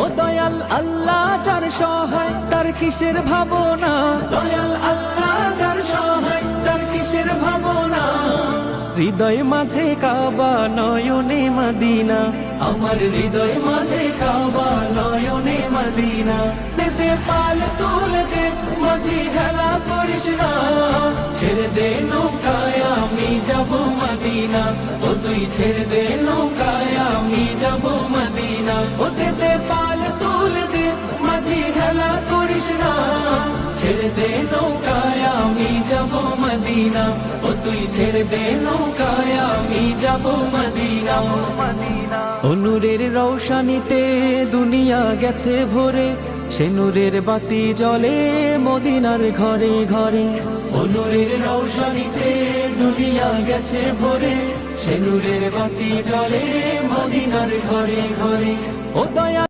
ও দয়াল আল্লাহ যার সহায় তার কিসের ভাবনা, দয়াল আল্লাহ যার সহায় তার কিসের ভাবনা। হৃদয় মাঝে কাবা নয়নে মদিনা, আমার হৃদয় মাঝে কাবা নয়নে মদিনা। দে পাল তুলে দে মাঝি হেলা করিস না, ছেড়ে দে নৌকায় আমি যাব মদিনা। ও তুই ছেড়ে দে নৌকায় আমি যাব মদিনা। ও দে পাল তুলে দে মাঝি হেলা করিস না, ছেড়ে দে নৌকায় আমি যাব মদিনা। ও তুই ছেড়ে দে নৌকায় আমি যাব মদিনা। ও নূরের রৌশনীতে দুনিয়া গেছে ভরে, সে নূরের বাতি জ্বলে মদিনার ঘরে ঘরে। ও নূরের রৌশনীতে দুনিয়া গেছে ভরে, সে নূরের বাতি জ্বলে মদিনার ঘরে ঘরে। ও দয়া